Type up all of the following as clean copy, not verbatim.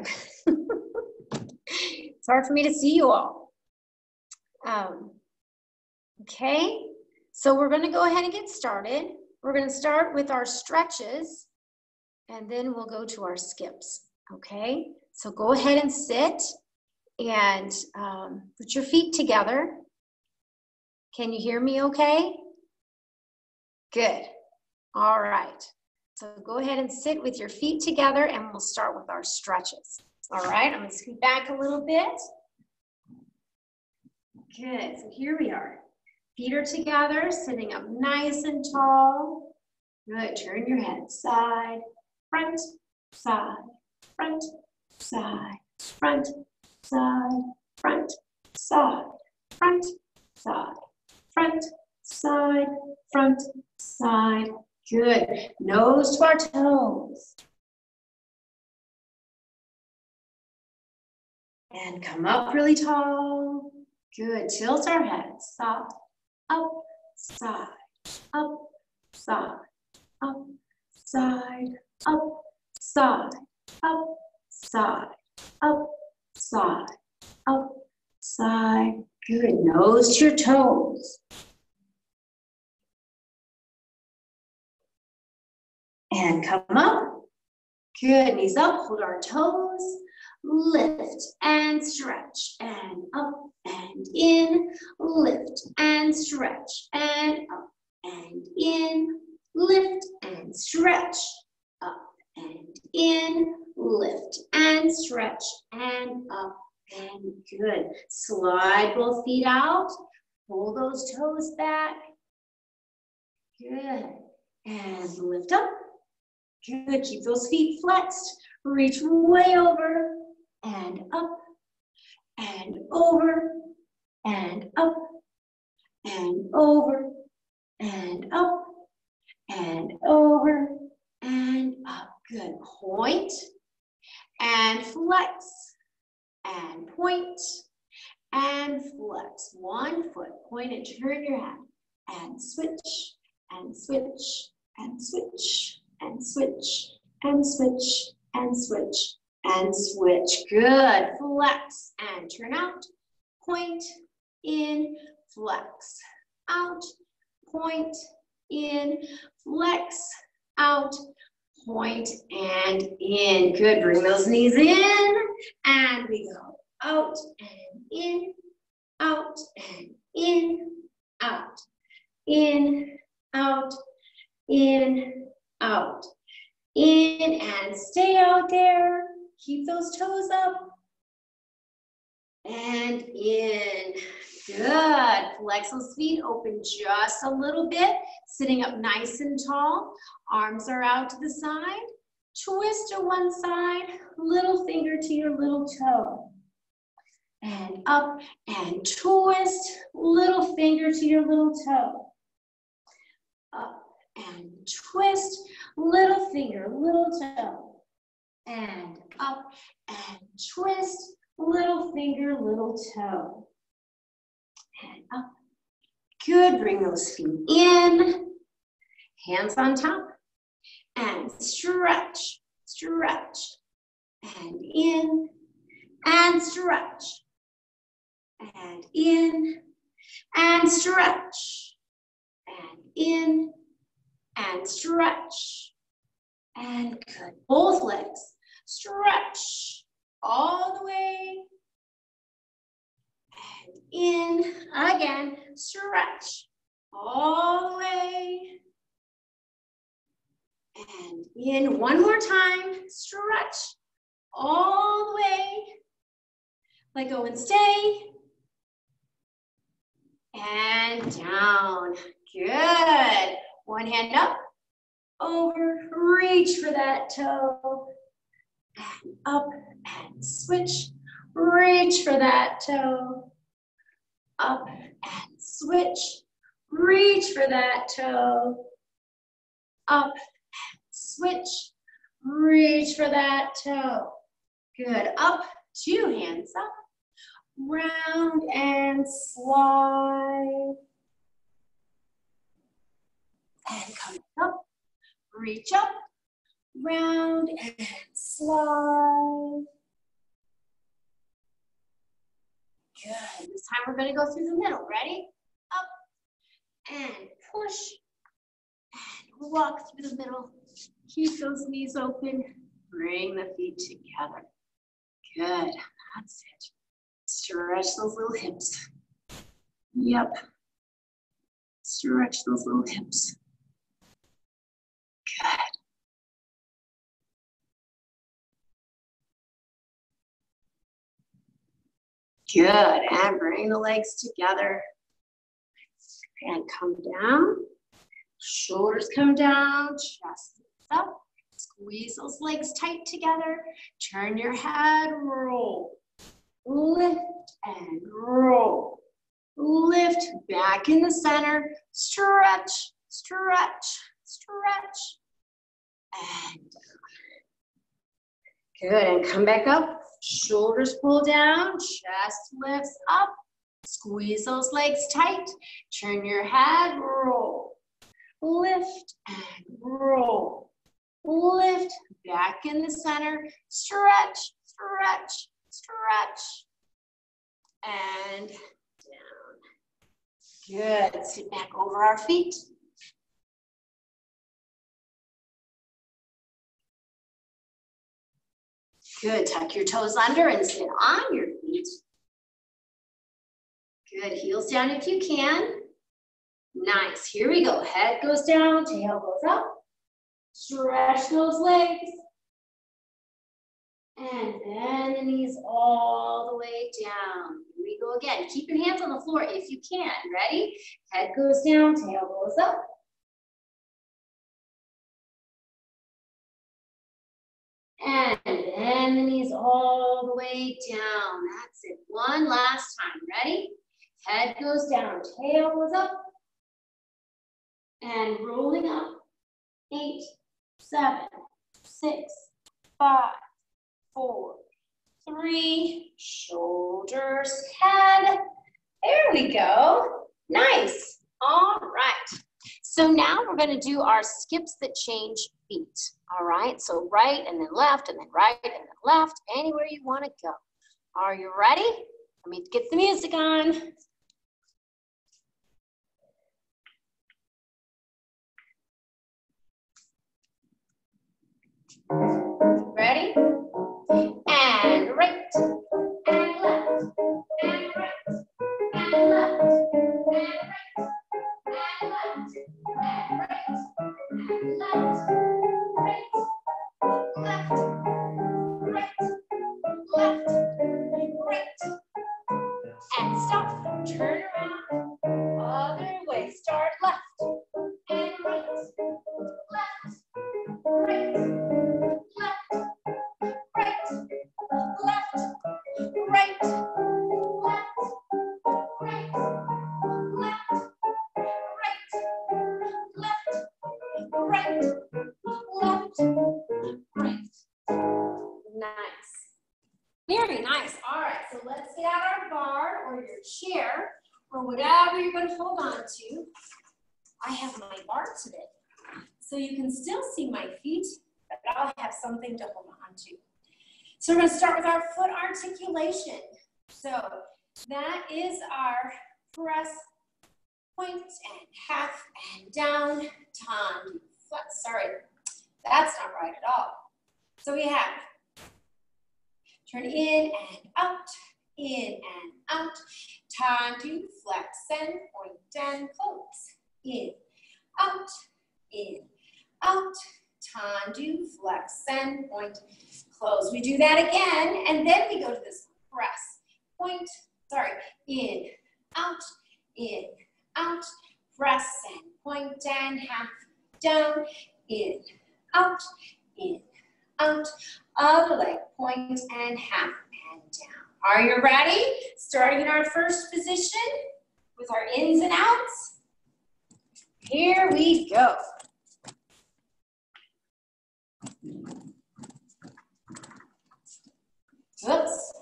time. It's hard for me to see you all. Okay, so we're going to go ahead and get started. We're going to start with our stretches, and then we'll go to our skips. Okay, so go ahead and sit and put your feet together. Can you hear me okay? Good. All right. So go ahead and sit with your feet together, and we'll start with our stretches. All right, I'm going to scoot back a little bit. Good. So here we are. Feet are together, sitting up nice and tall. Good. Turn your head side, front, side, front, side, front, side, front, side, front, side, front, side, front, side. Good. Nose to our toes. And come up really tall. Good. Tilt our head. Side, up, side, up, side, up, side, up, side, up, side, up, side, up, side. Good. Nose to your toes. And come up. Good. Knees up. Hold our toes. Lift and stretch. And up and in. Lift and stretch. And up and in. Lift and stretch. Up and in. Lift and stretch. And up and good. Slide both feet out. Pull those toes back. Good. And lift up. Good. Keep those feet flexed. Reach way over and up and over and up and over and up and over and up. Good. Point and flex and point and flex. 1 foot. Point and turn your head and switch and switch and switch. And switch, and switch, and switch, and switch. Good. Flex and turn out. Point, in, flex, out. Point, in, flex, out. Point, and in. Good. Bring those knees in. And we go out and in, out and in, out, in, out, in, out, in, and stay out there. Keep those toes up. And in. Good. Flex those feet, open just a little bit. Sitting up nice and tall. Arms are out to the side. Twist to one side. Little finger to your little toe. And up and twist. Little finger to your little toe. Up and twist, little finger, little toe, and up and twist, little finger, little toe, and up. Good. Bring those feet in, hands on top, and stretch, stretch, and in, and stretch, and in, and stretch, and in, and stretch, and good. Both legs, stretch all the way, and in, again, stretch all the way, and in. One more time, stretch all the way, let go and stay, and down. Good. One hand up, over, reach for that toe, and up, and switch, reach for that toe, up, and switch, reach for that toe, up, and switch, reach for that toe. Good. Up, 2 hands up, round and slide. And come up, reach up, round and slide. And this time we're gonna go through the middle. Ready? Up and push and walk through the middle. Keep those knees open. Bring the feet together. Good, that's it. Stretch those little hips. Yep. Stretch those little hips. Good. Good, and bring the legs together. And come down. Shoulders come down, chest up. Squeeze those legs tight together. Turn your head, roll. Lift and roll. Lift back in the center. Stretch, stretch, stretch. And down. Good, and come back up. Shoulders pull down, chest lifts up. Squeeze those legs tight. Turn your head, roll. Lift and roll. Lift back in the center. Stretch, stretch, stretch. And down. Good. Sit back over our feet. Good. Tuck your toes under and sit on your feet. Good. Heels down if you can. Nice. Here we go. Head goes down, tail goes up. Stretch those legs. And bend the knees all the way down. Here we go again. Keep your hands on the floor if you can. Ready? Head goes down, tail goes up. And bend the knees all the way down. That's it. One last time. Ready? Head goes down, tail goes up. And rolling up. 8, 7, 6, 5, 4, 3, shoulders, head. There we go. Nice. All right. So now we're going to do our skips that change feet. All right. So right and then left and then right and then left, anywhere you want to go. Are you ready? Let me get the music on. Ready? And right, and left, and right, and left, and right, and left, and right, and left, right, left, right, and stop, turn around, other way, start left, and right, left, right, left, right, left, right, left, right, left, right, left, right. Nice. Very nice. All right, so let's get out our bar or your chair or whatever you're going to hold on to. I have my bar today, so you can still see my feet, but I'll have something to hold on to. So we're going to start with our foot articulation. So that is our press, point and half and down, time, flex. Sorry, that's not right at all. So we have turn in and out, time to flex and point and close. In, out, time to flex and point, close. We do that again, and then we go to this press, point, sorry, in, out, press and point and half, down, in, out, other leg, point and half and down. Are you ready? Starting in our first position with our ins and outs. Here we go. Oops.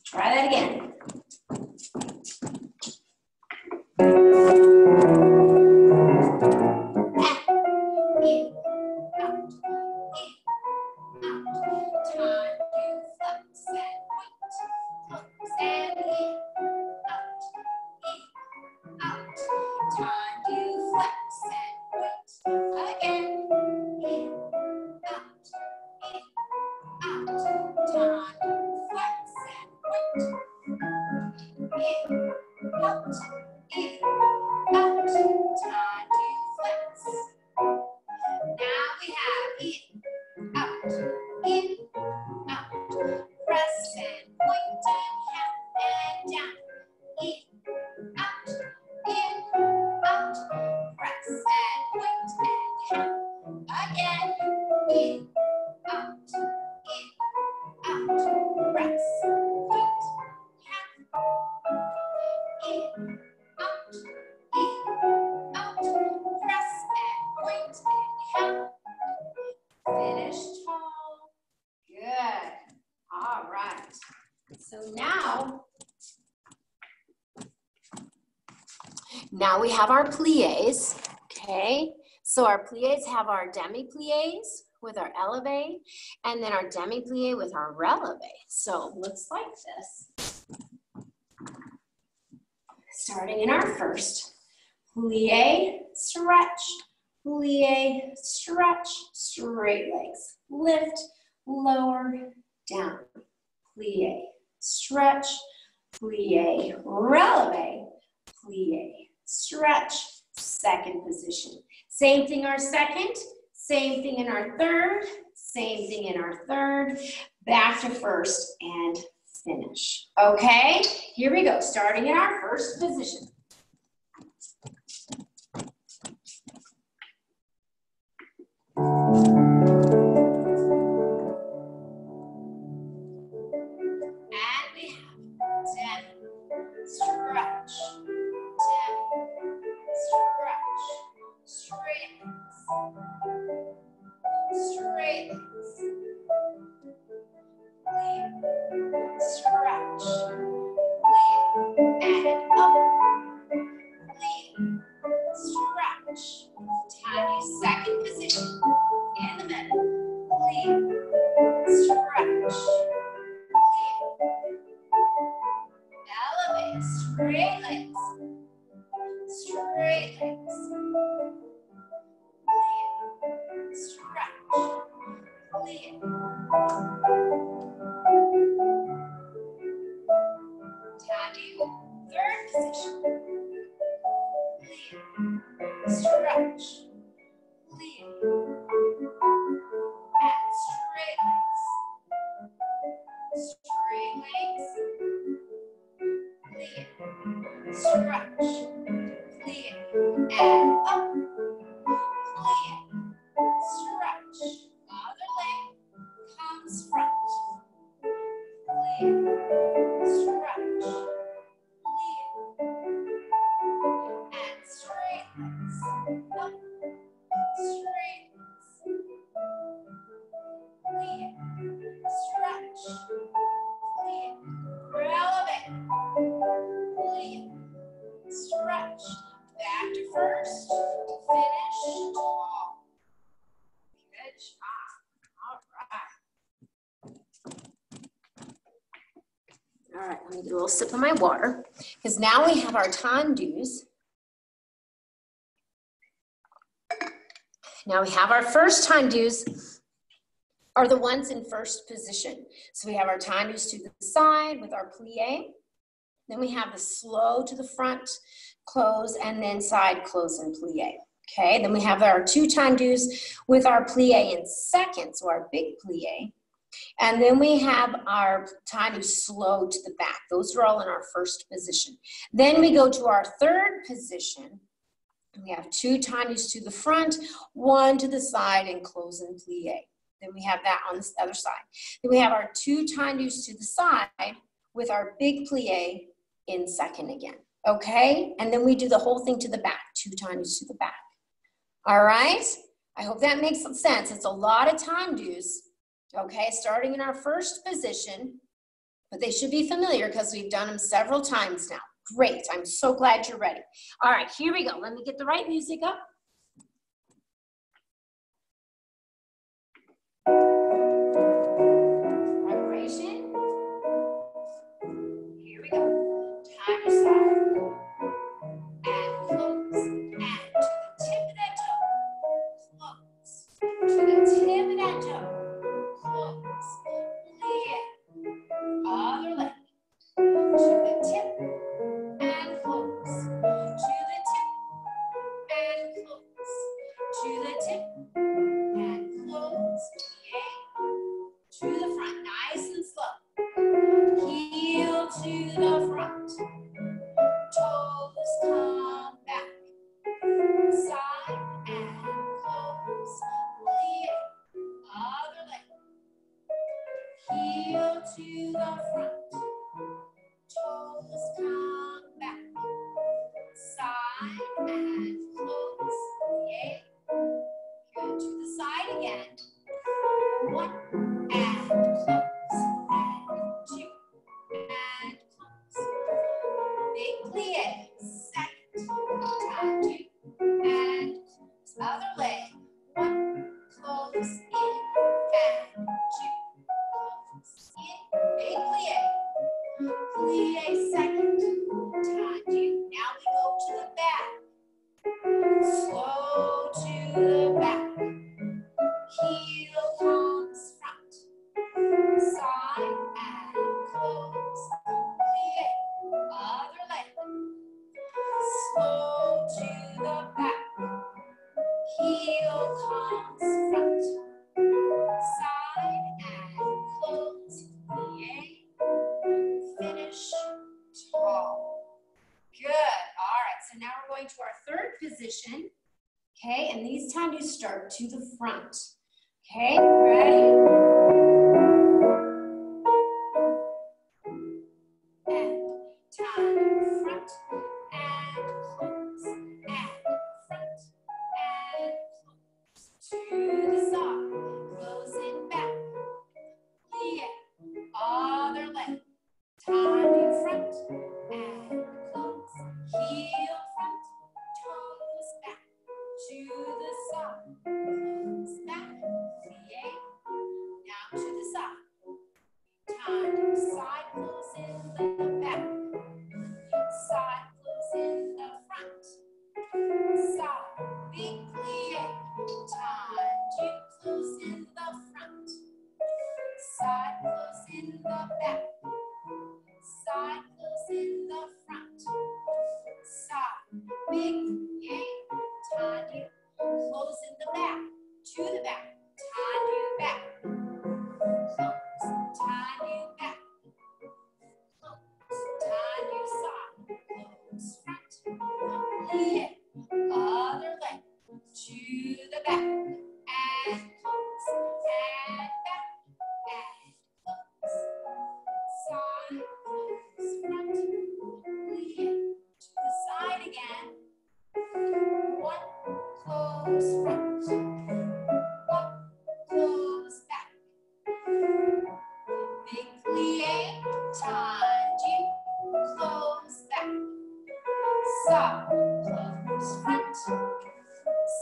Try that again. So now we have our pliés, okay? So our pliés have our demi-pliés with our elevés, and then our demi-plié with our relevés. So it looks like this. Starting in our first, plié, stretch, straight legs, lift, lower, down, plié, stretch, plié, releve, plié, stretch, second position. Same thing our second, same thing in our third, same thing in our third, back to first and finish. Okay, here we go, starting in our first position. All right, let me get a little sip of my water, because now we have our tendus. Now we have our first tendus are the ones in first position. So we have our tendus to the side with our plie. Then we have the slow to the front, close, and then side close and plie. Okay, then we have our two tendus with our plie in second, so our big plie. And then we have our tendus slow to the back. Those are all in our first position. Then we go to our third position. We have two tendus to the front, one to the side, and close and plie. Then we have that on the other side. Then we have our two tendus to the side with our big plie in second again. Okay? And then we do the whole thing to the back, two tendus to the back. All right? I hope that makes sense. It's a lot of tendus. Okay, starting in our first position, but they should be familiar because we've done them several times now. Great, I'm so glad you're ready. All right, here we go. Let me get the right music up. Preparation. Here we go. Time to start. And close. And to the tip of that toe. Close. To the tip of that toe. Close, plie, other leg, to the tip and close, to the tip and close, to the tip and close, plie, to the front, nice and slow, heel to the front, toes come back, side and close, plie, other leg. Heel to the front, toes come back, side and close, plie. Good, to the side again, one and close, and two, Big plie. Plie second. Tendu. Now we go to the back. Slow to the back. Heel comes front. Side and close. Plie. Other leg. Slow to the back. Heel comes front. Side and close. Plie. Finish tall. Good. All right. So now we're going to our third position. Okay. And these times you start to the front. Okay. Ready? And time front and close. And front and close. To the side. Close in back. Plie. Other leg. Time front and close. Heel front. Toes back. To the side. Close back. Plie. Now to the side. Time side close in the back. Side close in the front. Side. Big plie. Time to close in the front. Side close in the back. Side close in the front. Side. Big plie. Time to close in the back. To the back. Time to back. Close. Time to back. Close. Time to side. Close front. Plie. Other leg. To the back. And close. And back. And close. Side. Close front. Plie. To the side again. One. Close front. One. Close back. Big plie. Tendu. Close back. Side. Close front.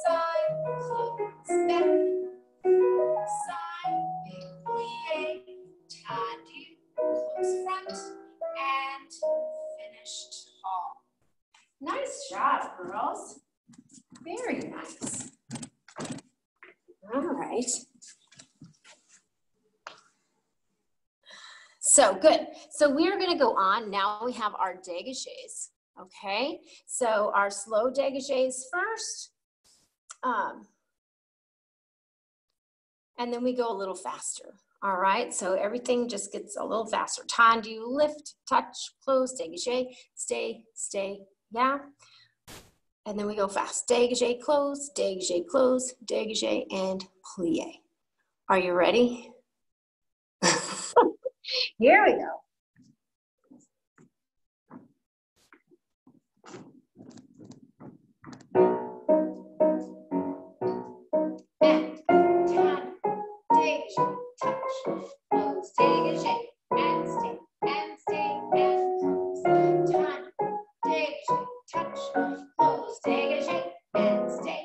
Side. Close back. Side. Big plie. Tendu. Close front. And finish tall. Nice job, girls. Very nice. All right. So good. So we're going to go on. Now we have our dégagés. Okay. So our slow dégagés first. And then we go a little faster. All right. So everything just gets a little faster. Tendu, lift, touch, close, dégagé, stay, stay. Yeah. And then we go fast. Dégagé, close, dégagé, and plie. Are you ready? Here we go. And time, dégagé, touch, close, dégagé, and stay, and close. Time, dégagé, touch, close, dégagé, and stay,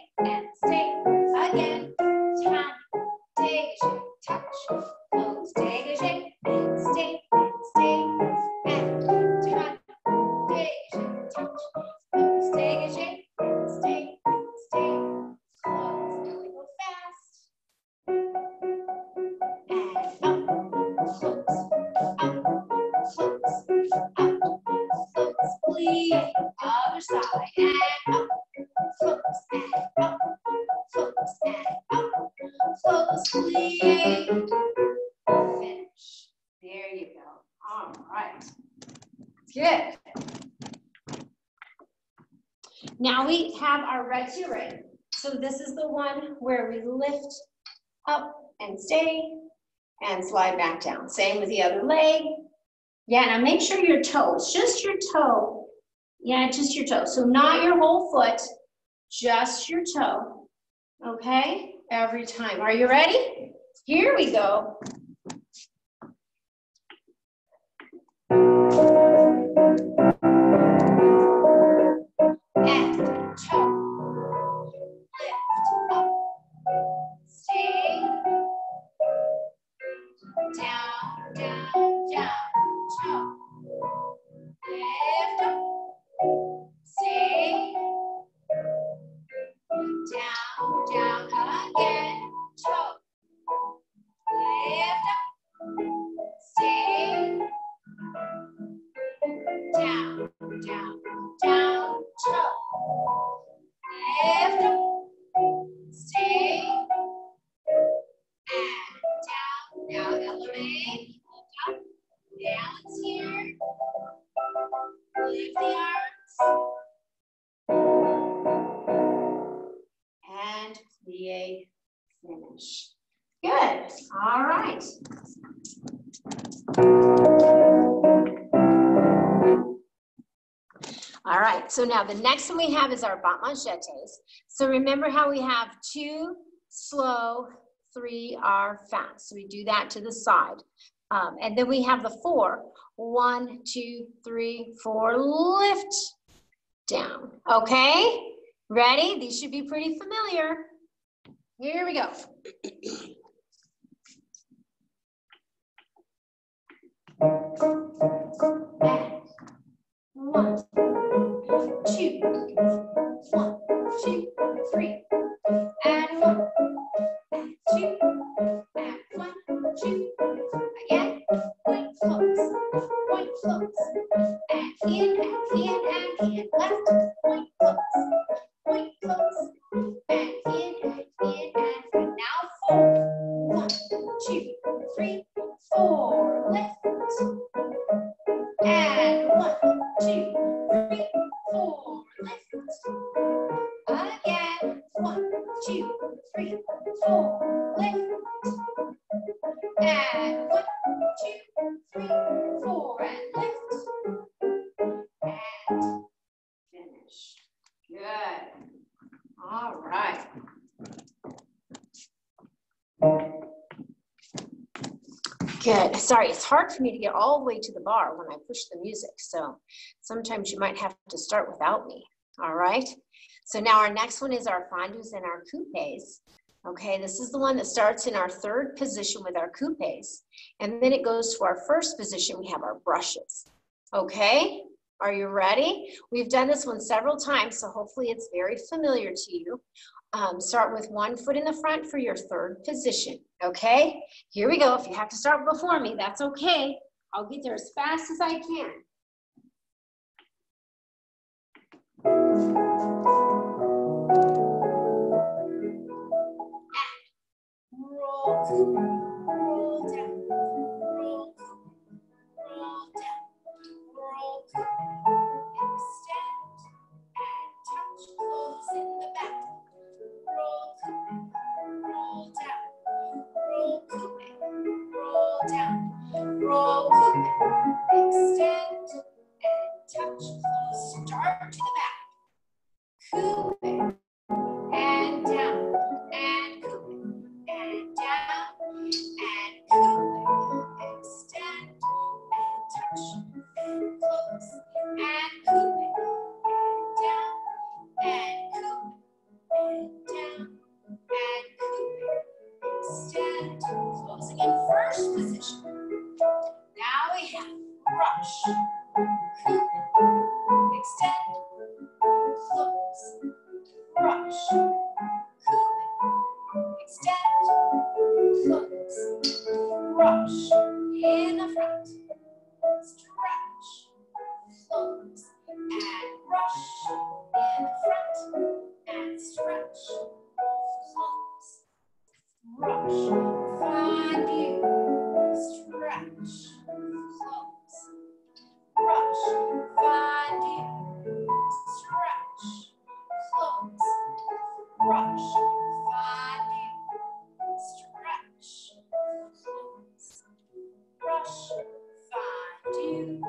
again. Time, dégagé, touch, close, dégagé, and stay, and time, dégagé, touch, close, dégagé, and stay, close. Now we go fast. And up, close, plie, other side, and up, close, and up, close, and up, close, plie. Finish. There you go. All right. Good. Now we have our retiré. So this is the one where we lift up and stay and slide back down. Same with the other leg. Yeah, now make sure your toe, it's just your toe. Yeah, just your toe. So not your whole foot, just your toe. Okay, every time. Are you ready? Here we go. And toe, lift up, stay, down, All right, so now the next one we have is our bat manchettes. So remember how we have 2 slow, 3 are fast. So we do that to the side. And then we have the 4. 1, 2, 3, 4, lift down. Okay, ready? These should be pretty familiar. Here we go. And 1, 2, 1, 2, 3, and 1, and 2, and 1, 2, again, point close, and in, left, point close, and in, and now 4, 1, 2, 3, 4, lift, and 1, 2, 3, 4, lift, again, 1, 2, 3, 4, lift, and 1, 2, 3, 4, and lift, and finish. Good. All right. Good. Sorry, it's hard for me to get all the way to the bar when I push the music, so sometimes you might have to start without me. All right. So now our next one is our fondus and our coupes. Okay, this is the one that starts in our 3rd position with our coupes, and then it goes to our 1st position. We have our brushes. Okay, are you ready? We've done this one several times, so hopefully it's very familiar to you. Start with 1 foot in the front for your 3rd position. Okay, here we go. If you have to start before me, that's okay. I'll get there as fast as I can. Roll, roll down, roll, roll down, roll, extend, and touch, close in the back. Roll, roll down, roll, roll down, roll, extend, and touch, close, start to the back. Coupe, and down, and coupe, and down, and coupe, extend, and touch, and close, and coupe, and down, and coupe, and down, and coupe, extend, closing in 1st position. Now we have brush, coupe, extend, close, brush, coupe, extend, close, brush, in the front, stretch, close, and brush, in the front, and stretch, close, brush, fondue, stretch, close, brush, fondue, stretch, close, brush, fondue, stretch, close, brush, fondue,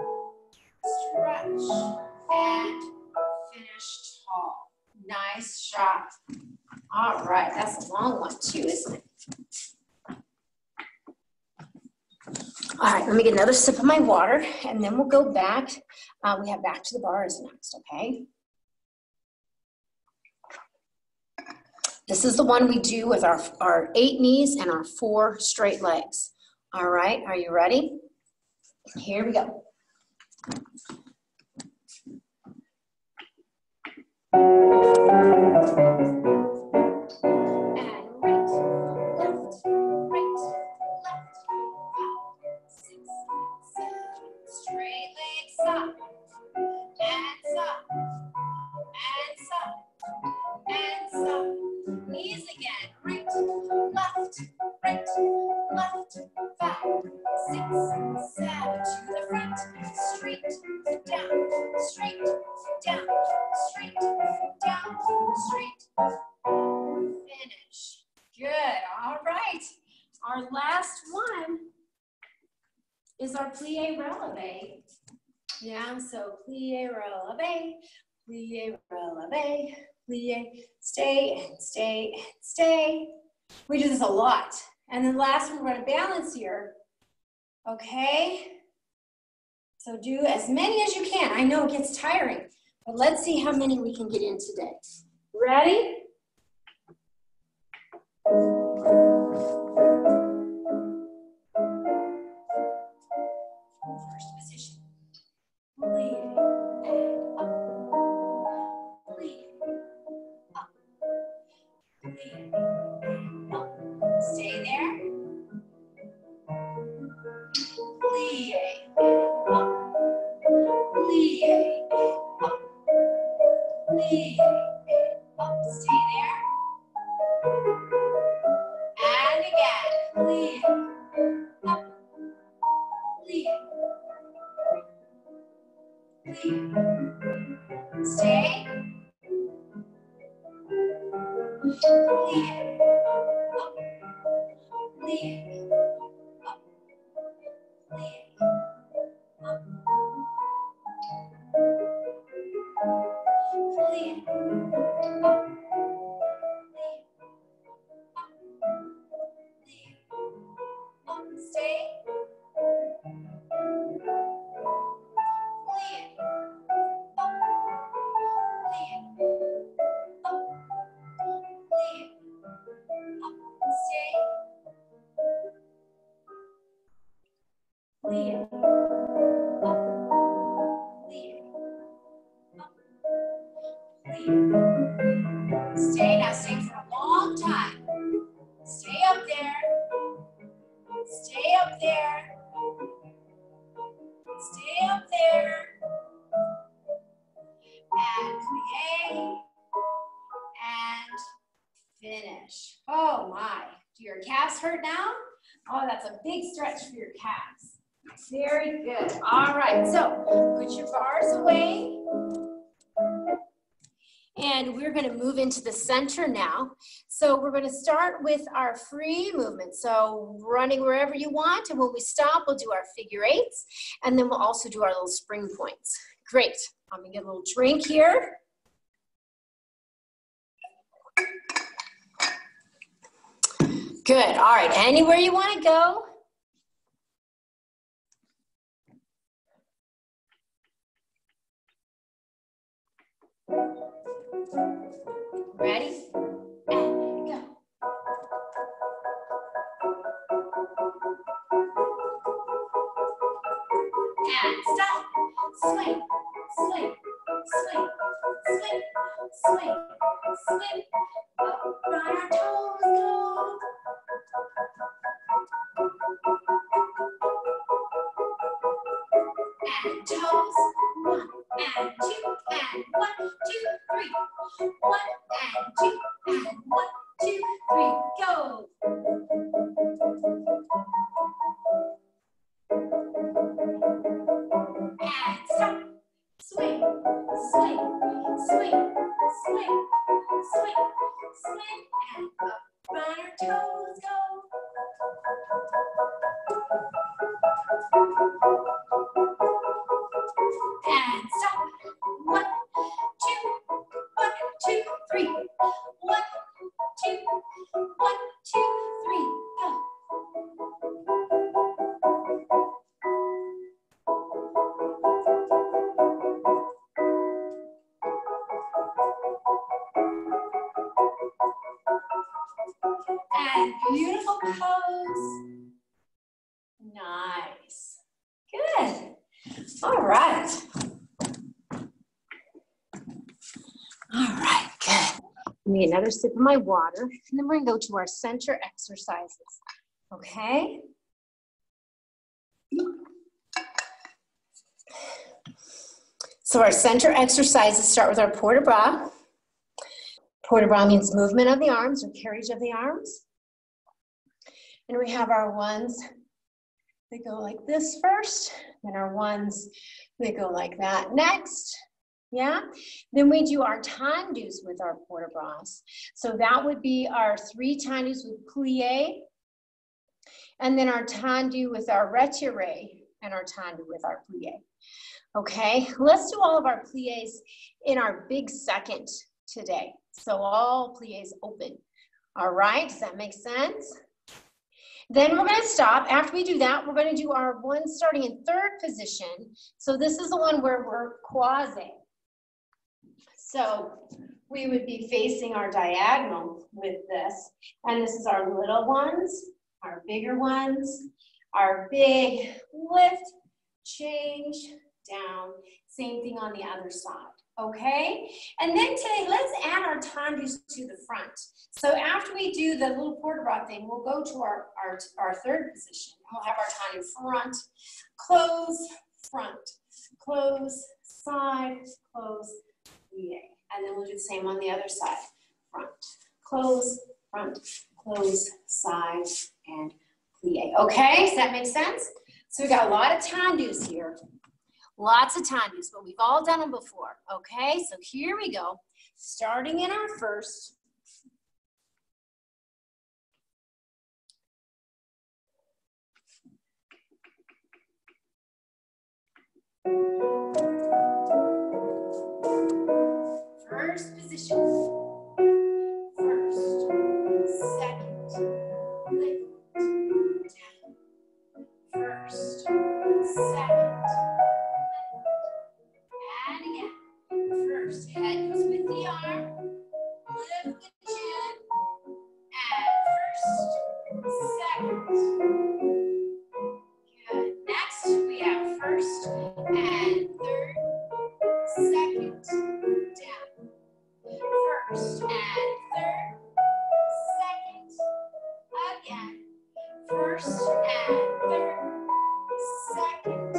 stretch, and finish tall. Nice job. All right, that's a long one too, isn't it? All right, let me get another sip of my water, and then we'll go back. We have back to the bars next, okay? This is the one we do with our 8 knees and our 4 straight legs. All right, are you ready? Here we go. Knees again, right, left, 5, 6, 7, to the front, straight, down, straight, down, straight, down, straight, plie, releve. Yeah, so plie, releve, plie, releve, plie, stay and stay and stay. We do this a lot. And then last one, we're gonna balance here. Okay? So do as many as you can. I know it gets tiring, but let's see how many we can get in today. Ready? First position. Plie and up. Plie, up. Plie and up. Stay there. Plie and up. Plie and up. Plie and up. Stay there. And again. Plie, up. Plie. Plie. Stay. Plie. Up. Plie. Up. Plie. Up. Plie. Up. Up, stay. Plie. Up. Plie. Up. Plie. Up, stay. Plie. Up. Plie. Up. Plie. Stay. Now stay for a long time. Stay up there. Stay up there. Stay up there. And plie. And finish. Oh my. Do your calves hurt now? Oh, that's a big stretch for your calves. Very good. All right. So put your bars away. And we're going to move into the center now. So we're going to start with our free movement. So running wherever you want. And when we stop, we'll do our figure eights. And then we'll also do our little spring points. Great. I'm going to get a little drink here. Good. All right. Anywhere you want to go. Ready? And go. And stop. Swing, swing, swing, swing, swing, swing. Up on our toes, go. And toes. 1 and 2 and 1, 2, 3. 1 and 2 and 1, 2, 3. Go. And stop. Swing, swing, swing, swing, swing, swing, and up on our toes, go. And stop. 1, 2, 1, 2, 3. 1, 2, 1, 2, 3. Go. And beautiful pose. Nice. Good. All right. All right, good. Give me another sip of my water, and then we're gonna go to our center exercises, okay? So our center exercises start with our port de bras. Port de bras means movement of the arms or carriage of the arms. And we have our ones that go like this first, then our ones that go like that next. Yeah, then we do our tendus with our port de bras. So that would be our 3 tendus with plie, and then our tendu with our retiré. and our tendu with our plie. Okay, let's do all of our plies in our big second today. So all plies open. All right, does that make sense? Then we're going to stop. After we do that, we're going to do our one starting in third position. So this is the one where we're croising. So we would be facing our diagonal with this. And this is our little ones, our bigger ones, our big lift, change, down. Same thing on the other side, okay? And then today, let's add our tendus to the front. So after we do the little port de bras thing, we'll go to our third position. We'll have our tendu front, close, side, close, plie. And then we'll do the same on the other side. Front, close, side, and plie. Okay, does that make sense? So we got a lot of tendus here. Lots of tendus, but we've all done them before. Okay, so here we go. Starting in our first. First position. First, second, lift, down. First, second, and again. First, head goes with the arm, lift the chin, and first, second. Good. Next, we have first and third, second, down. First and third, second, again. First and third, second.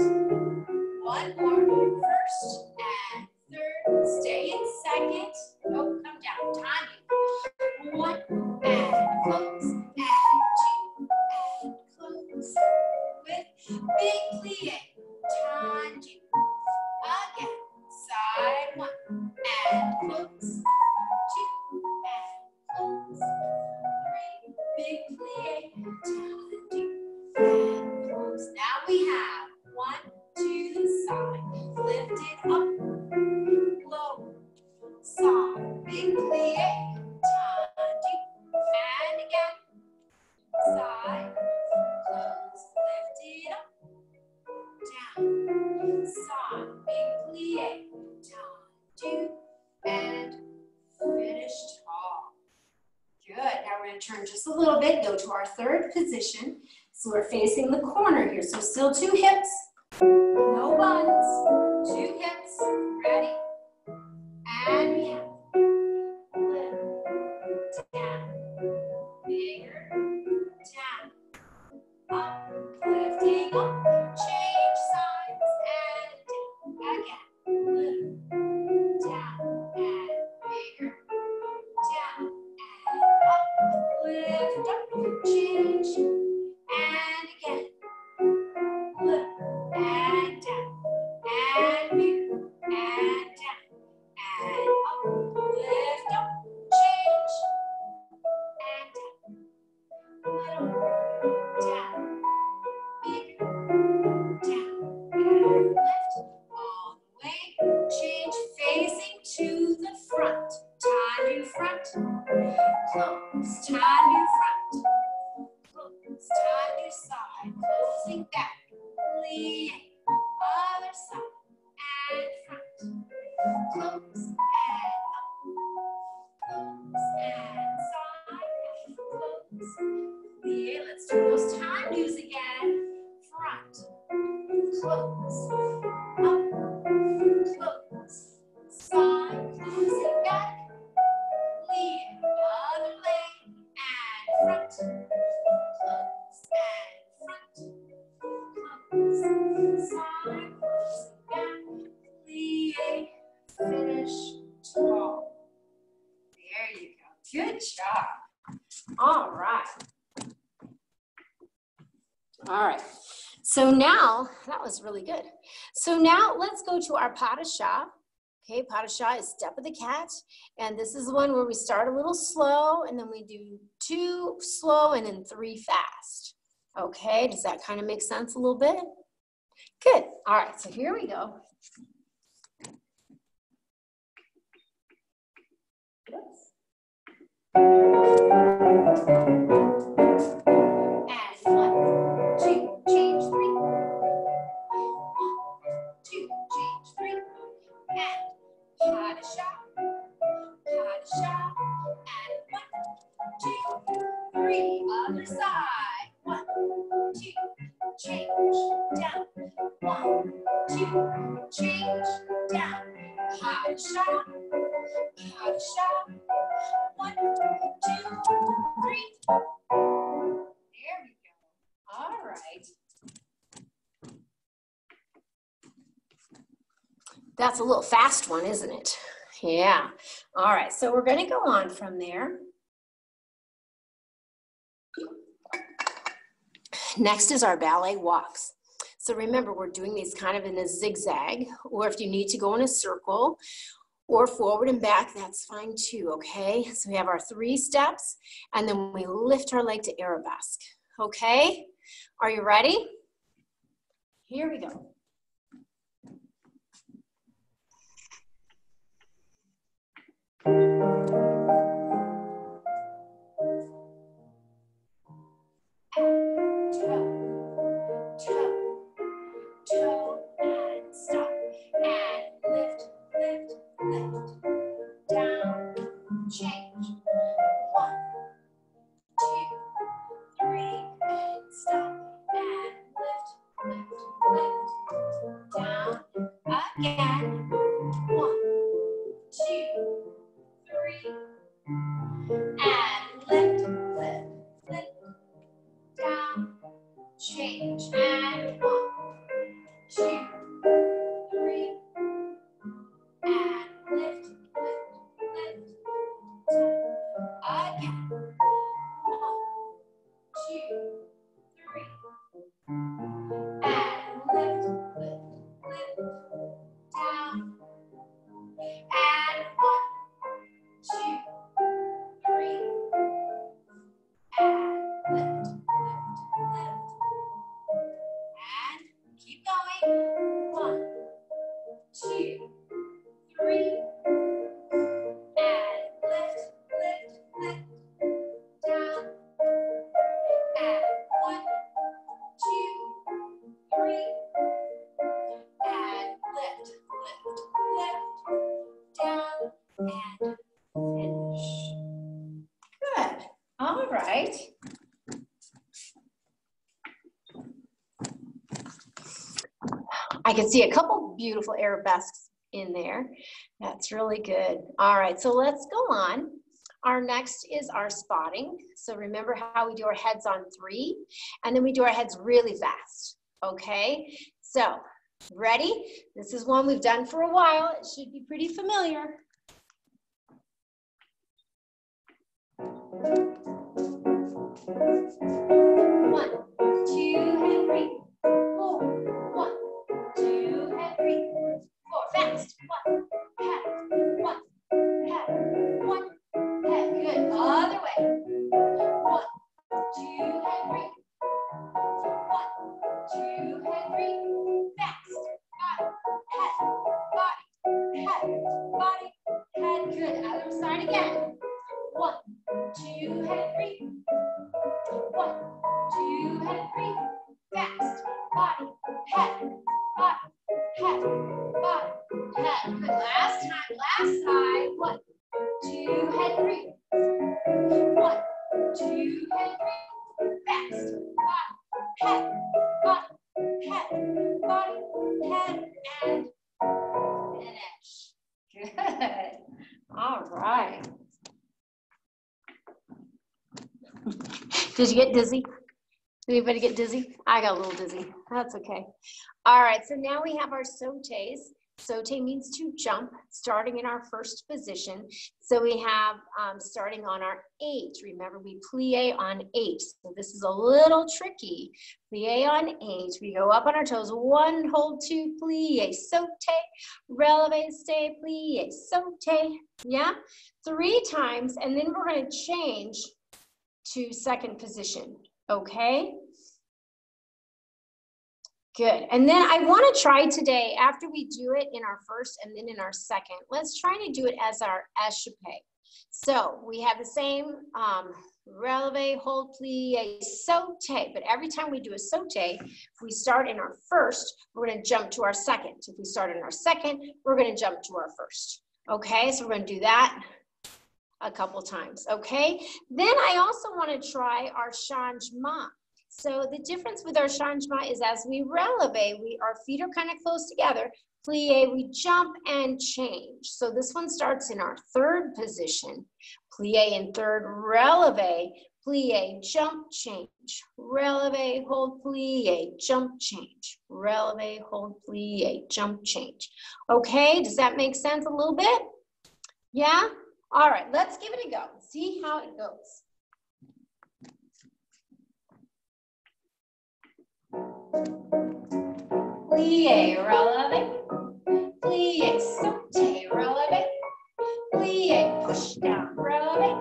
One more. First and third. Stay in second. Oh, come down. Time. One and close and two and close. With big plie. Time. Again. Side one and close. Two and close. Three. Big plie. Time. And close. Now we have one to the side. Lift it up. Low. Soft. Big plie. Tendu. And again. Side. Close. Lift it up. Down. Soft. Big plie. Tendu. And finish tall. Good. Now we're going to turn just a little bit. Go to our third position. So we're facing the corner here. So still 2 hips. No buns. 2 hips. Ready. And we have lift, down, bigger, down, up, lifting up, change sides and down. Again, lift, down, and bigger, down, and up, lift up, change, and again, lift, and down, and bigger, and down. And up, lift up, change, and down, little, down, bigger, down, and lift, all the way, change, facing to the front, tendu front, close, tendu front, close, tendu side, closing back, plie, other side, and front. Close and up, close and side, and close. Plie. Let's do those tendus again. Front, close, up, close, side, closing back. Plie. Other leg and front, close and front, close, side, closing back. Plie. Finish tall. There you go. Good job. All right. All right. So now, that was really good. So now let's go to our pas de chat. Okay, pas de chat is step of the cat. And this is the one where we start a little slow and then we do 2 slow and then 3 fast. Okay, does that kind of make sense a little bit? Good. All right, so here we go. Oops. And 1, 2, change 3. 1, 2, change 3. And pas de chat, and 1, 2, 3. Other side. 1, 2, change down. 1, 2, change down. Pas de chat. 1, 2, 3. There we go. All right. That's a little fast one, isn't it? Yeah. All right, so we're going to go on from there. Next is our ballet walks. So remember, we're doing these kind of in a zigzag, or if you need to go in a circle or forward and back, that's fine too, okay? So we have our 3 steps, and then we lift our leg to arabesque, okay? Are you ready? Here we go. Toe, and stop, and lift, down, change. 1, 2, 3, and stop, and lift, down, again. 1, 2, 3, and lift, down, change, and 1, 2, 3, and lift, down, again. 1, 2, 3, and lift, down, and 1, 2, 3, and lift, and keep going. 1, 2, 3, and lift, down, and 1, 2, 3, and lift, down, and finish. Good. All right. I can see a couple beautiful arabesques in there. That's really good. All right, so let's go on. Our next is our spotting. So remember how we do our heads on 3, and then we do our heads really fast, okay? So, ready? This is one we've done for a while. It should be pretty familiar. 1, 2, and 3, 4. 1, 2, and 3, 4. Fast. 1, head, 1, head, 1, head. Good. Other way. 1, 2, and 3. 1, 2, and 3. Fast. Body, head, body, head. Good. Other side again. 1, 2, and 3. 1, 2, and 3. Fast. Body, head, head, body, head. Good. Last time. Last side. 1, 2, and 3. 1, 2, and 3. Fast. Body, head, body, head, and finish. Good. All right. Did you get dizzy? Anybody get dizzy? I got a little dizzy. That's okay. All right, so now we have our sautés. Sauté means to jump, starting in our first position. So we have starting on our 8. Remember, we plie on 8. So this is a little tricky. Plie on 8. We go up on our toes. 1, hold, 2, plie, sauté, releve, stay, plie, sauté. Yeah? 3 times, and then we're going to change to second position. Okay? Good. And then I want to try today, after we do it in our first and then in our second, let's try to do it as our échappé. So we have the same releve, hold, plie, sauté. But every time we do a sauté, if we start in our first, we're going to jump to our second. If we start in our second, we're going to jump to our first. Okay, so we're going to do that a couple times. Okay, then I also want to try our changement. So the difference with our changement is as we releve, our feet are kind of close together. Plie, we jump and change. So this one starts in our third position. Plie in third, releve, plie, jump, change. Releve, hold, plie, jump, change. Releve, hold, plie, jump, change. Okay, does that make sense a little bit? Yeah? All right, let's give it a go. See how it goes. Plie, releve, plie, sauté, releve, plie, push down, releve,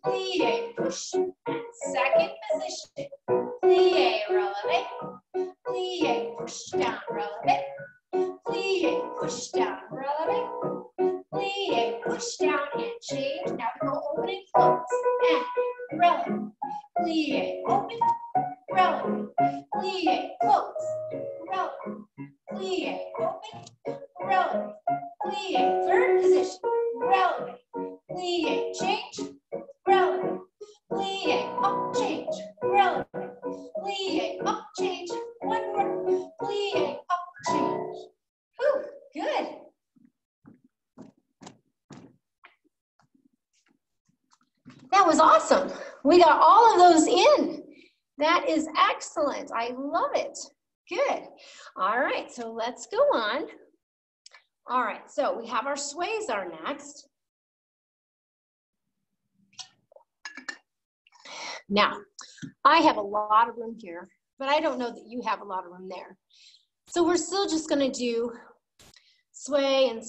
plie, push, and second position, plie, releve, plie, push down, releve, plie, push down, releve, plie, push down, and change. Now we go open and close, and releve, plie, open, releve, plie, close, releve, plie, open, releve, plie, third position, releve, plie, change, releve, plie, up, change, releve, plie, up, change, one more, plie, up, change. Whew, good. That was awesome. We got all of those in. That is excellent. I love it. Good. All right, so let's go on. All right, so we have our sways are next. Now, I have a lot of room here, but I don't know that you have a lot of room there. So we're still just gonna do sway and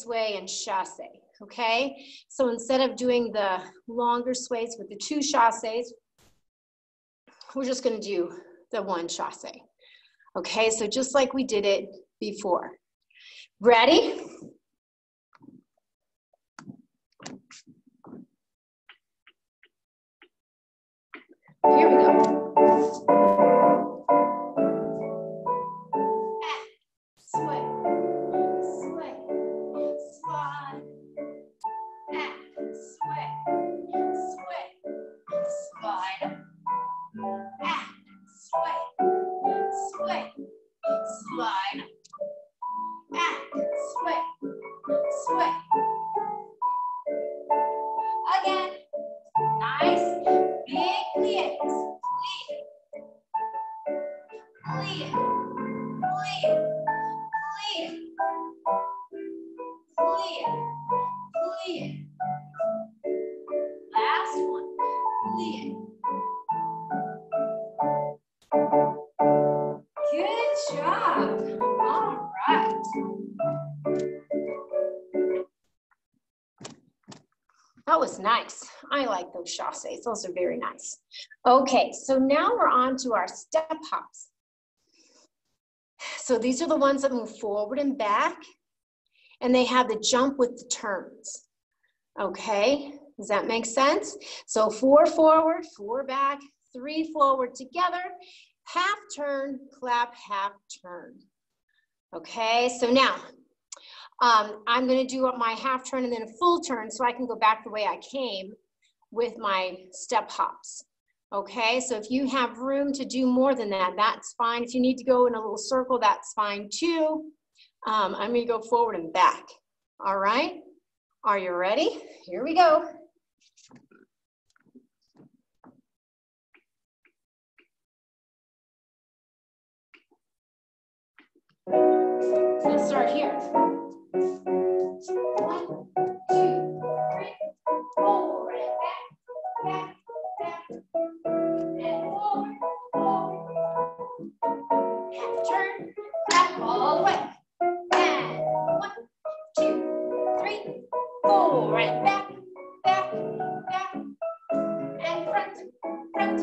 chasse, okay? So instead of doing the longer sways with the two chasses, we're just gonna do the one chasse. Okay, so just like we did it before. Ready? Here we go. Sway, sway, slide. Sway, sway, slide. Sway, sway, slide. Sway, sway. Again. Nice. Big plies. Plie. Plie. Plie. Plie. Plie. Last one. Plie. Good job. All right. That was nice. I like those chasses. Those are very nice. Okay, so now we're on to our step hops. So these are the ones that move forward and back, and they have the jump with the turns. Okay, does that make sense? So 4 forward, 4 back, 3 forward together, half turn, clap, half turn. Okay, so now I'm going to do my half turn and then a full turn so I can go back the way I came with my step hops. Okay, so if you have room to do more than that, that's fine. If you need to go in a little circle, that's fine too. I'm going to go forward and back. All right, are you ready? Here we go. Let's start here. 1, 2, 3, forward and back, back, back, and forward, forward. Half turn, clap all the way. And 1, 2, 3, forward and back, back, back, and front, front,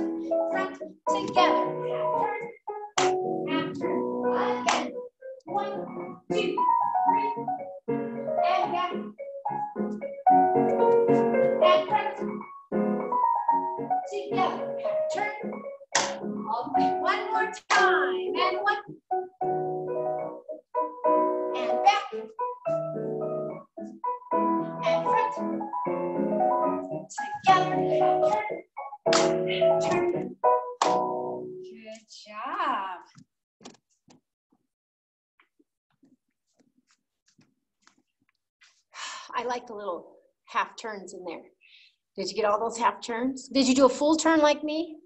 front, together. Half turn, again. 2, 3, and back, and front, together, turn, all the way, one more time, and 1, and back, and front, together, turn, good job. I like the little half turns in there. Did you get all those half turns? Did you do a full turn like me?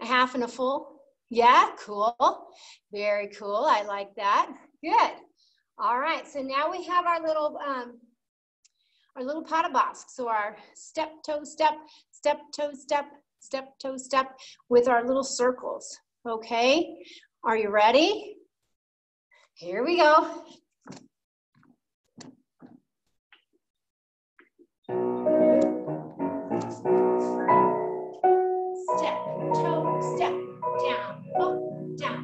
A half and a full? Yeah, cool. Very cool. I like that. Good. All right. So now we have our little pas de basque. So our step, toe, step, step, toe, step, step, toe, step with our little circles. Okay. Are you ready? Here we go. Step, toe, step, down, up, down,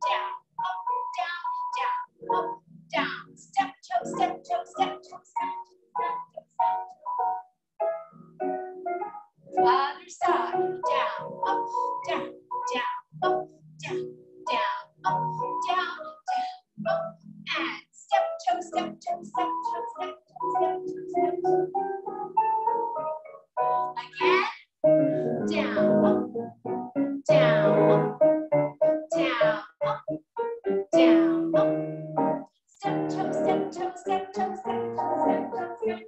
down, up, down, down, up, down. Step, toe, step, toe, step, toe, step, step, step. Other side, down, up, down, down, up, down, down, up, down, down, up, and step, toe, step, toe, step, toe, step, step, step. Again. Down, up, down, up, down, up, down, up. Step, toe, step, toe, step, toe, step, toe, step, toe, step.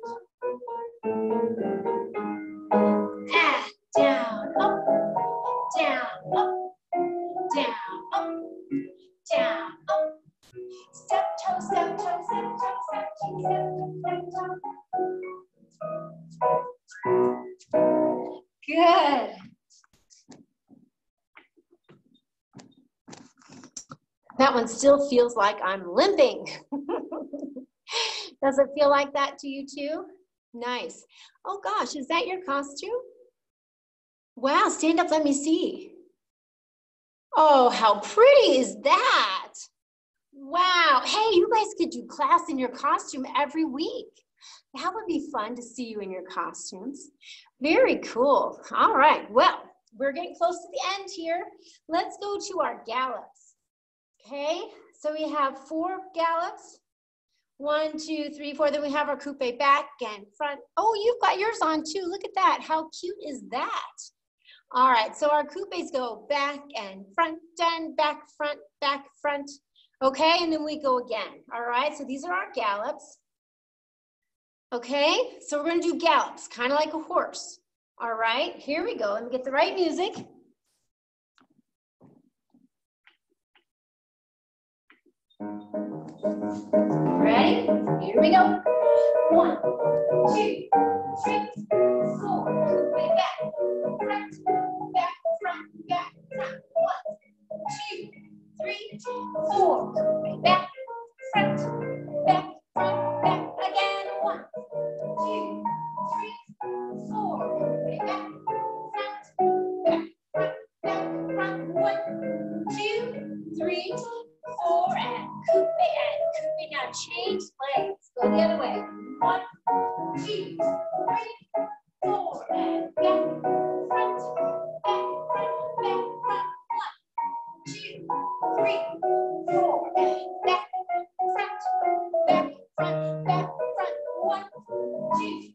And down, up, down, up, down, up, down, up. Step, toe, step, toe, step, toe, step, toe, step, toe, step, toe. Good. That one still feels like I'm limping. Does it feel like that to you too? Nice. Oh gosh, is that your costume? Wow, stand up, let me see. Oh, how pretty is that? Wow, hey, you guys could do class in your costume every week. That would be fun to see you in your costumes. Very cool. All right, well, we're getting close to the end here. Let's go to our gallops. Okay, so we have 4 gallops. 1, 2, 3, 4. Then we have our coupe back and front. Oh, you've got yours on too. Look at that. How cute is that? All right, so our coupes go back and front and back, front. Okay, and then we go again. All right, so these are our gallops. Okay, so we're gonna do gallops, kind of like a horse. All right, here we go. Let me get the right music. Ready? Here we go. 1, 2, 3, 4. Coupe back, front, back, front, back, front. 1, 2, 3, 4. Coupe back, front, back, front, back. Again. 1, 2, 3, 4. Coupe back, front, back, front, back, front. 1, 2, 3, 4, and coupe. Now change legs. Go the other way. 1, 2, 3, 4, and back, front, back, front, back, front. 1, 2, 3, 4, and back, front, back, front, back, front. 1, 2,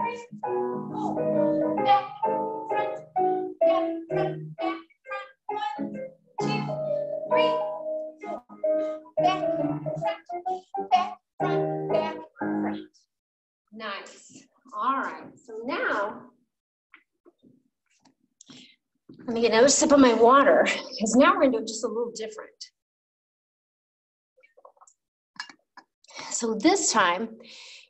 3, 4, back, front, back, front, back, front. 1, 2, 3, 4, back, front, back, front, back, front. Nice. All right. So now, let me get another sip of my water, because now we're going to do it just a little different. So this time,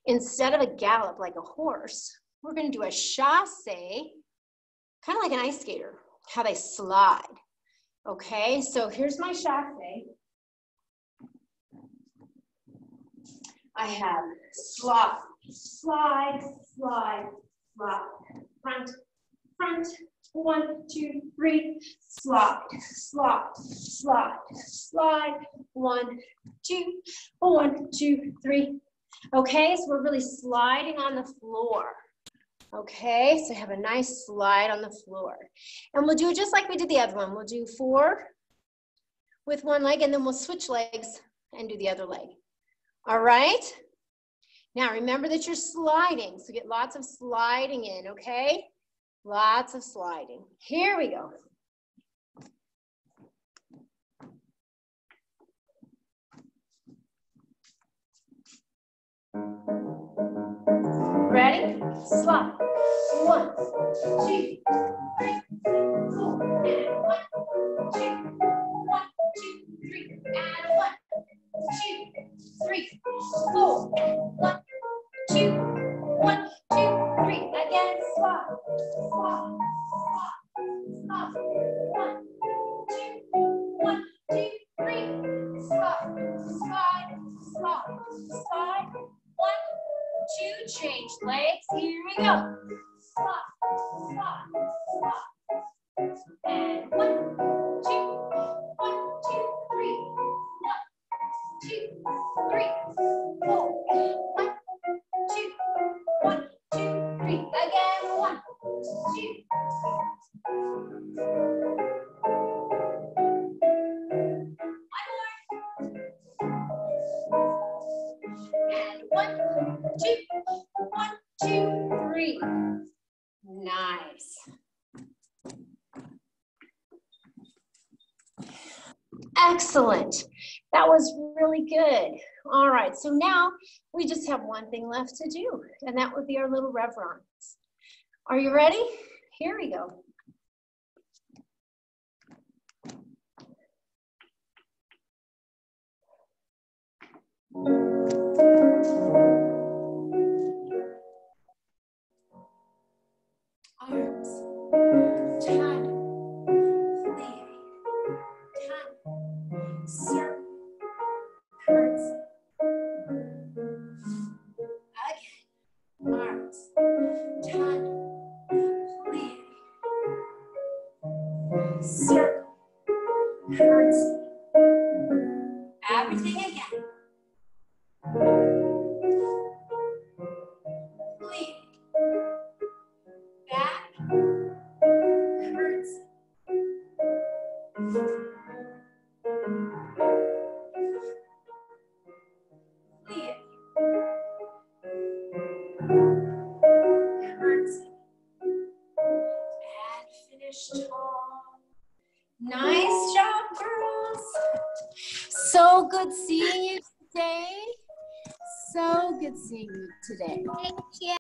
instead of a gallop like a horse, we're going to do a chasse, kind of like an ice skater, how they slide. Okay, so here's my chasse. I have slide, slide, slide, slide, front, front, 1, 2, 3, slide, slide, slide, slide, 1, 2, 1, 2, 3. Okay, so we're really sliding on the floor. Okay, so have a nice slide on the floor. And we'll do it just like we did the other one. We'll do 4 with one leg, and then we'll switch legs and do the other leg. All right? Now remember that you're sliding, so get lots of sliding in, okay? Lots of sliding. Here we go. Ready? Slide. 1, 2, 3, 4, and 1, 2, 1, 2, 3, and 1, 2, 3, 4, and 1, 2, 1, 2, 3. Again, slide, slide, slide, slide. 1, 2, 1, 2, 3. Slide, slide, slide, slide. 1, 2, change legs. Here we go. Slide, slide, slide. And 1, 2, 1, 2, 3. 1, 2, 3, 4. 1, 2, 1, 2, 3. Again, 1, 2. And 1, 2, 1, 2, 3. Nice. Excellent. That was really good. All right, so now we just have one thing left to do, and that would be our little reverence. Are you ready? Here we go. Arms, turn, lean, turn, circle, curtsy. Again, arms, turn, lean, circle, curtsy. Everything again. Lean, back, curtsy. Lean, curtsy. And finish tall. Nice job, girls. So good seeing you today. So good seeing you today. Thank you.